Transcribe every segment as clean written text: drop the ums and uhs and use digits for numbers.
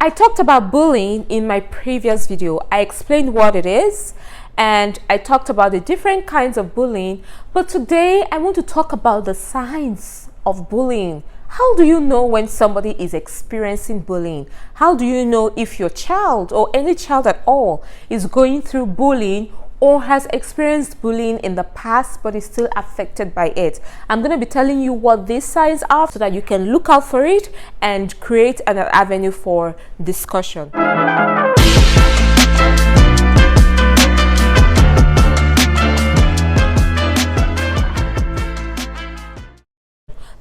I talked about bullying in my previous video. I explained what it is and I talked about the different kinds of bullying. But today I want to talk about the signs of bullying. How do you know when somebody is experiencing bullying? How do you know if your child or any child at all is going through bullying or has experienced bullying in the past but is still affected by it? I'm going to be telling you what these signs are so that you can look out for it and create an avenue for discussion.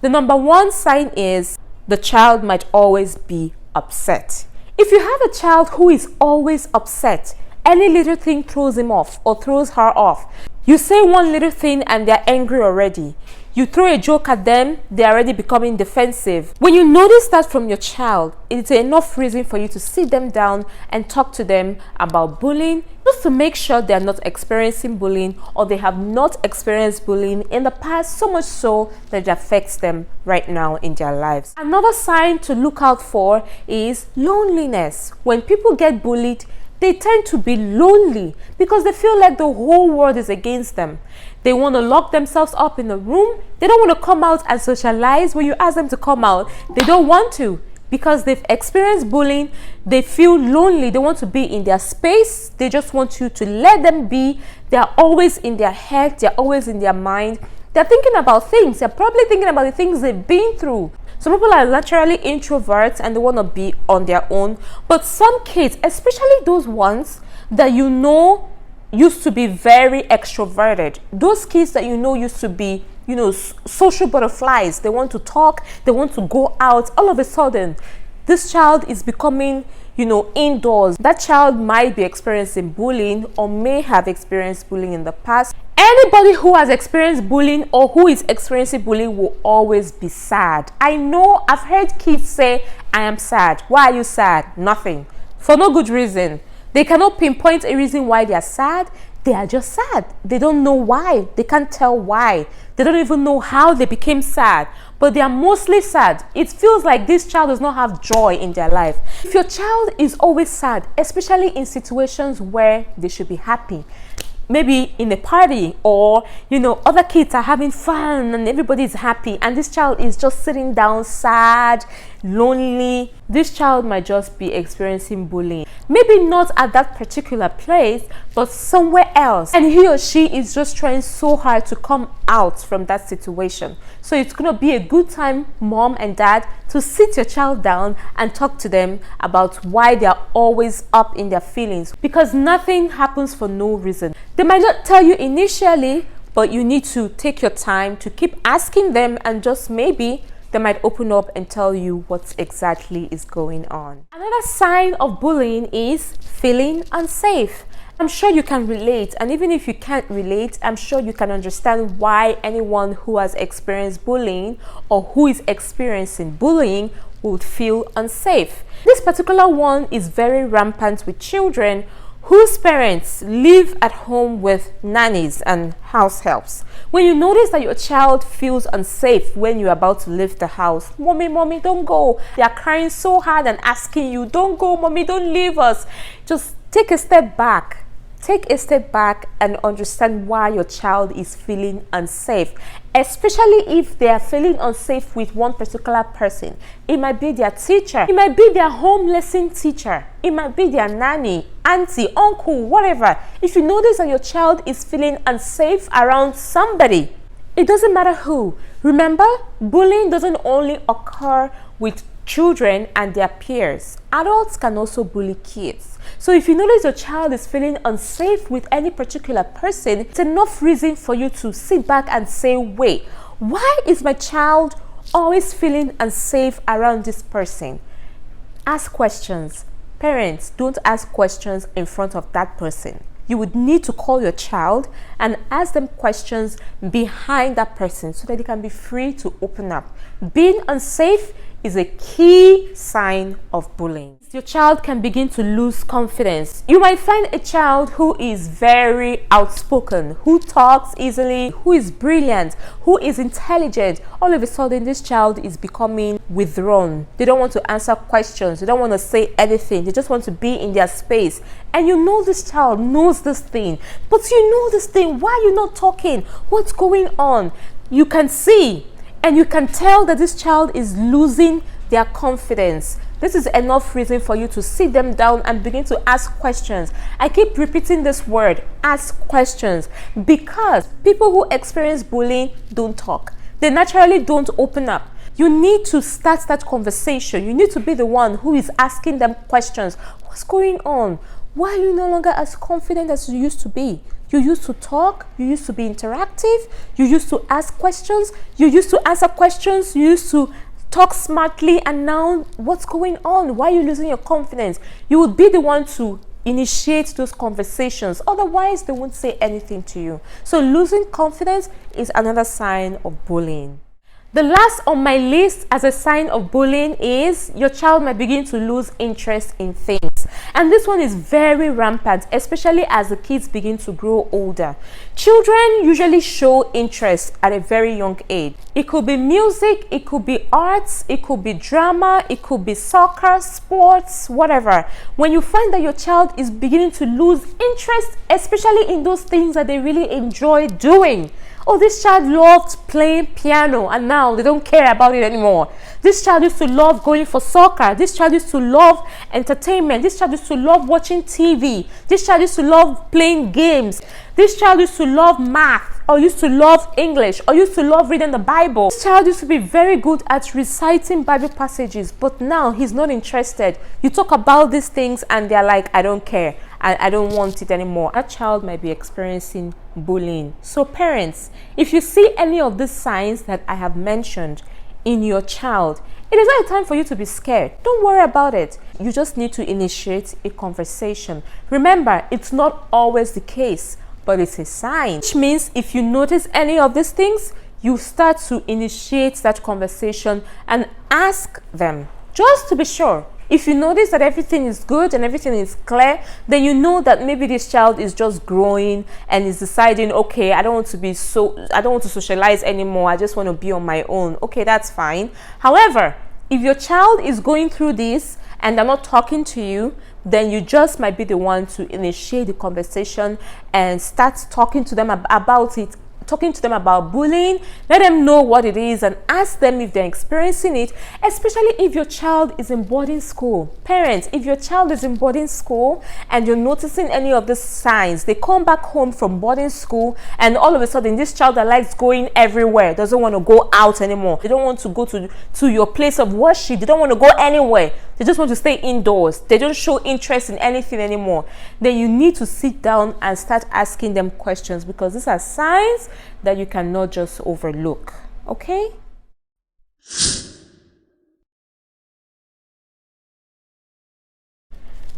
The number one sign is the child might always be upset. If you have a child who is always upset, any little thing throws him off or throws her off. You say one little thing and they're angry already. You throw a joke at them, they're already becoming defensive. When you notice that from your child, it's enough reason for you to sit them down and talk to them about bullying, just to make sure they're not experiencing bullying or they have not experienced bullying in the past, so much so that it affects them right now in their lives. Another sign to look out for is loneliness. When people get bullied, they tend to be lonely because they feel like the whole world is against them. They want to lock themselves up in a room. They don't want to come out and socialize. When you ask them to come out, they don't want to because they've experienced bullying. They feel lonely. They want to be in their space. They just want you to let them be. They're always in their head. They're always in their mind. They're thinking about things. They're probably thinking about the things they've been through. Some people are naturally introverts and they want to be on their own. But some kids, especially those ones that you know used to be very extroverted, those kids that you know used to be, social butterflies, they want to talk, they want to go out, all of a sudden, this child is becoming, indoors. That child might be experiencing bullying or may have experienced bullying in the past. Anybody who has experienced bullying or who is experiencing bullying will always be sad. I know I've heard kids say, I am sad. Why are you sad? Nothing. For no good reason. They cannot pinpoint a reason why they are sad. They are just sad. They don't know why. They can't tell why. They don't even know how they became sad. But they are mostly sad. It feels like this child does not have joy in their life. If your child is always sad, especially in situations where they should be happy, maybe in a party or other kids are having fun and everybody is happy and this child is just sitting down sad, lonely, this child might just be experiencing bullying. Maybe not at that particular place, but somewhere else, and he or she is just trying so hard to come out from that situation. So it's going to be a good time, mom and dad, to sit your child down and talk to them about why they are always up in their feelings, because nothing happens for no reason. They might not tell you initially, but you need to take your time to keep asking them, and just maybe they might open up and tell you what exactly is going on. Another sign of bullying is feeling unsafe. I'm sure you can relate, and even if you can't relate, I'm sure you can understand why anyone who has experienced bullying or who is experiencing bullying would feel unsafe. This particular one is very rampant with children whose parents live at home with nannies and house helps. When you notice that your child feels unsafe when you're about to leave the house, mommy, don't go. They are crying so hard and asking you, don't go, mommy, don't leave us. Just take a step back. Take a step back and understand why your child is feeling unsafe, especially if they are feeling unsafe with one particular person. It might be their teacher, it might be their home lesson teacher, it might be their nanny, auntie, uncle, whatever. If you notice that your child is feeling unsafe around somebody, it doesn't matter who. Remember, bullying doesn't only occur with children and their peers. Adults can also bully kids. So if you notice your child is feeling unsafe with any particular person, it's enough reason for you to sit back and say, wait, why is my child always feeling unsafe around this person? Ask questions. Parents, don't ask questions in front of that person. You would need to call your child and ask them questions behind that person so that they can be free to open up. Being unsafe is a key sign of bullying. Your child can begin to lose confidence. You might find a child who is very outspoken, who talks easily, who is brilliant, who is intelligent. All of a sudden, this child is becoming withdrawn. They don't want to answer questions. They don't want to say anything. They just want to be in their space. And you know this child knows this thing. But you know this thing. Why are you not talking? What's going on? You can see and you can tell that this child is losing their confidence. This is enough reason for you to sit them down and begin to ask questions. I keep repeating this word, ask questions, because people who experience bullying don't talk. They naturally don't open up. You need to start that conversation. You need to be the one who is asking them questions. What's going on? Why are you no longer as confident as you used to be? You used to talk, you used to be interactive, you used to ask questions, you used to answer questions, you used to talk smartly, and now what's going on? Why are you losing your confidence? You would be the one to initiate those conversations. Otherwise, they won't say anything to you. So losing confidence is another sign of bullying. The last on my list as a sign of bullying is your child might begin to lose interest in things. And this one is very rampant, especially as the kids begin to grow older. Children usually show interest at a very young age. It could be music, it could be arts, it could be drama, it could be soccer, sports, whatever. When you find that your child is beginning to lose interest, especially in those things that they really enjoy doing. Oh, this child loved playing piano and now they don't care about it anymore. This child used to love going for soccer. This child used to love entertainment. This child used to love watching TV. This child used to love playing games. This child used to love math, or used to love English, or used to love reading the Bible. This child used to be very good at reciting Bible passages, but now he's not interested. You talk about these things and they're like, I don't care. I don't want it anymore. That child might be experiencing bullying. So parents, if you see any of these signs that I have mentioned in your child, it is not a time for you to be scared. Don't worry about it. You just need to initiate a conversation. Remember, it's not always the case, but it's a sign. Which means if you notice any of these things, you start to initiate that conversation and ask them, just to be sure. If you notice that everything is good and everything is clear, then you know that maybe this child is just growing and is deciding, okay, I don't want to socialize anymore. I just want to be on my own. Okay, that's fine. However, if your child is going through this and they're not talking to you, then you just might be the one to initiate the conversation and start talking to them about it. Talking to them about bullying, let them know what it is and ask them if they're experiencing it, especially if your child is in boarding school. Parents, if your child is in boarding school and you're noticing any of these signs, they come back home from boarding school and all of a sudden this child that likes going everywhere doesn't want to go out anymore. They don't want to go to your place of worship. They don't want to go anywhere. They just want to stay indoors. They don't show interest in anything anymore. Then you need to sit down and start asking them questions, because these are signs that you cannot just overlook. Okay?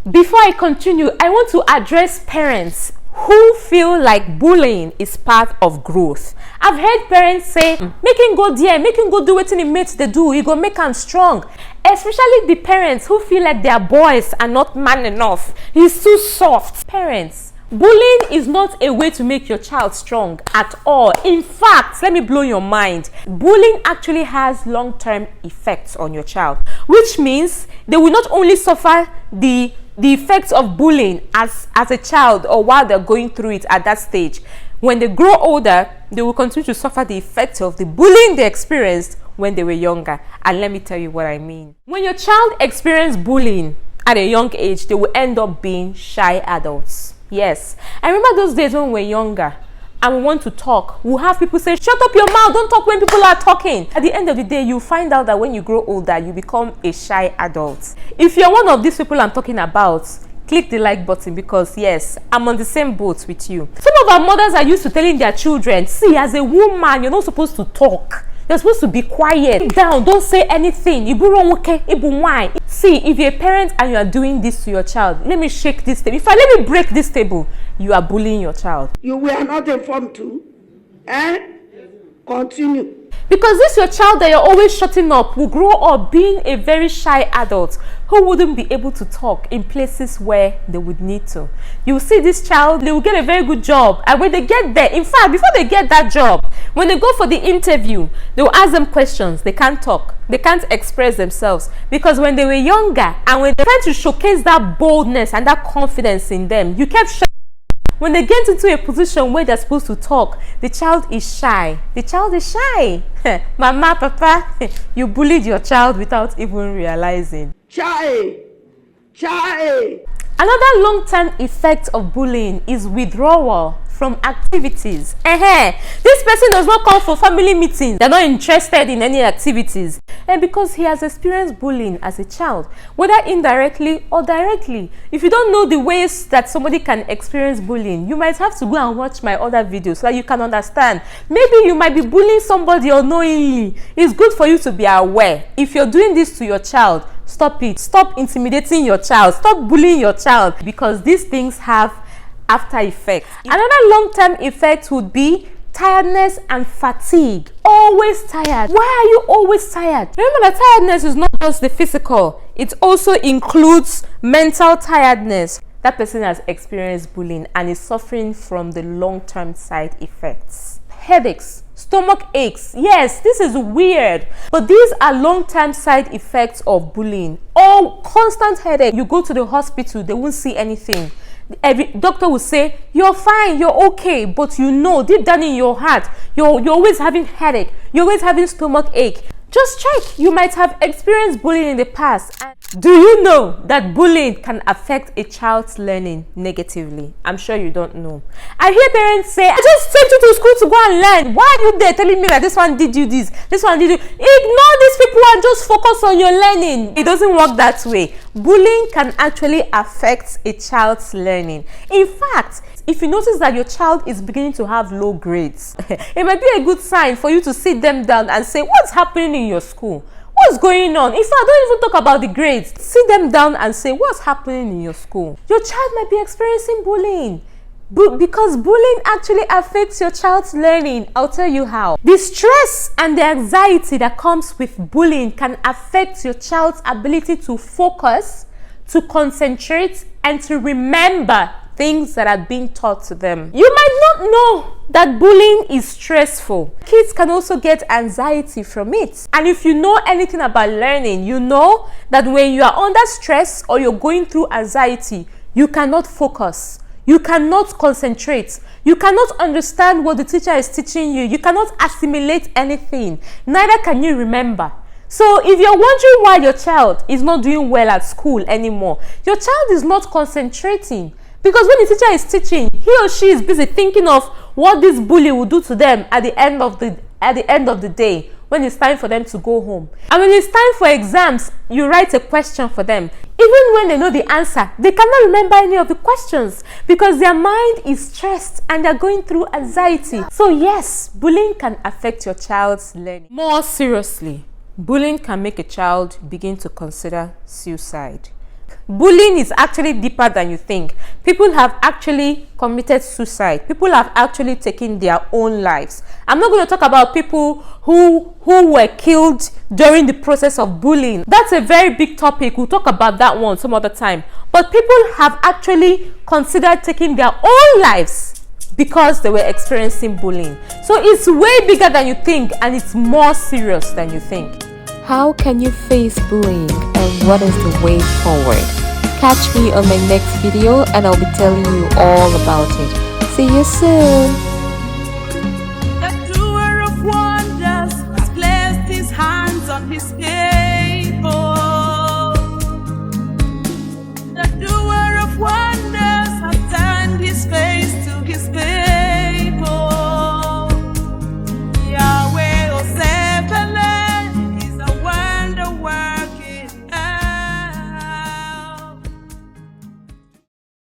Before I continue, I want to address parents who feel like bullying is part of growth. I've heard parents say, make him go there, make him go do what he mates they do, he go make him strong. Especially the parents who feel like their boys are not man enough. He's too soft. Parents, bullying is not a way to make your child strong at all. In fact, let me blow your mind. Bullying actually has long-term effects on your child, which means they will not only suffer the effects of bullying as a child or while they're going through it at that stage. When they grow older, they will continue to suffer the effects of the bullying they experienced when they were younger. And let me tell you what I mean. When your child experiences bullying at a young age, they will end up being shy adults. Yes, I remember those days when we were younger and we want to talk. We'll have people say, shut up your mouth, don't talk when people are talking. At the end of the day, you find out that when you grow older, you become a shy adult. If you're one of these people I'm talking about, click the like button, because yes, I'm on the same boat with you. Some of our mothers are used to telling their children, see, as a woman, you're not supposed to talk. You're supposed to be quiet. Sit down, don't say anything. See, if you're a parent and you are doing this to your child, let me shake this table. Let me break this table, you are bullying your child. You were not informed too. Continue. Because this your child that you're always shutting up will grow up being a very shy adult who wouldn't be able to talk in places where they would need to. You will see this child, they will get a very good job, and when they get there, in fact, before they get that job, when they go for the interview, they will ask them questions. They can't talk, they can't express themselves, because when they were younger and when they're trying to showcase that boldness and that confidence in them, you kept shutting. When they get into a position where they're supposed to talk, the child is shy. The child is shy. Mama, Papa, you bullied your child without even realizing. Shy! Shy! Another long-term effect of bullying is withdrawal from activities. This person does not come for family meetings. They're not interested in any activities. And because he has experienced bullying as a child, whether indirectly or directly. If you don't know the ways that somebody can experience bullying, you might have to go and watch my other videos so that you can understand. Maybe you might be bullying somebody unknowingly. It's good for you to be aware. If you're doing this to your child, stop it. Stop intimidating your child. Stop bullying your child, because these things have after effects. Another long-term effect would be tiredness and fatigue. Always tired. Why are you always tired? Remember that tiredness is not just the physical, it also includes mental tiredness. That person has experienced bullying and is suffering from the long-term side effects. Headaches, stomach aches. Yes, this is weird, but these are long-term side effects of bullying. Or constant headache. You go to the hospital, they won't see anything. Every doctor will say you're fine, you're okay, but you know deep down in your heart you're always having headache, you're always having stomach ache. Just check. You might have experienced bullying in the past. Do you know that bullying can affect a child's learning negatively? I'm sure you don't know. I hear parents say, I just sent you to school to go and learn. Why are you there telling me that this one did you this one did you? Ignore these people and just focus on your learning. It doesn't work that way. Bullying can actually affect a child's learning. In fact, if you notice that your child is beginning to have low grades, it might be a good sign for you to sit them down and say, what's happening in your school? What's going on? In fact, don't even talk about the grades. Sit them down and say, what's happening in your school? Your child might be experiencing bullying. Because bullying actually affects your child's learning. I'll tell you how. The stress and the anxiety that comes with bullying can affect your child's ability to focus, to concentrate, and to remember things that are being taught to them. You might not know that bullying is stressful. Kids can also get anxiety from it. And if you know anything about learning, you know that when you are under stress or you're going through anxiety, you cannot focus. You cannot concentrate. You cannot understand what the teacher is teaching you. You cannot assimilate anything. Neither can you remember. So if you're wondering why your child is not doing well at school anymore, your child is not concentrating. Because when the teacher is teaching, he or she is busy thinking of what this bully will do to them at the end of the day, when it's time for them to go home. And when it's time for exams, you write a question for them. Even when they know the answer, they cannot remember any of the questions because their mind is stressed and they're going through anxiety. So yes, bullying can affect your child's learning. More seriously, bullying can make a child begin to consider suicide. Bullying is actually deeper than you think. People have actually committed suicide. People have actually taken their own lives. I'm not going to talk about people who were killed during the process of bullying. That's a very big topic. We'll talk about that one some other time. But people have actually considered taking their own lives because they were experiencing bullying. So it's way bigger than you think, and it's more serious than you think. How can you face bullying, and what is the way forward? Catch me on my next video and I'll be telling you all about it. See you soon!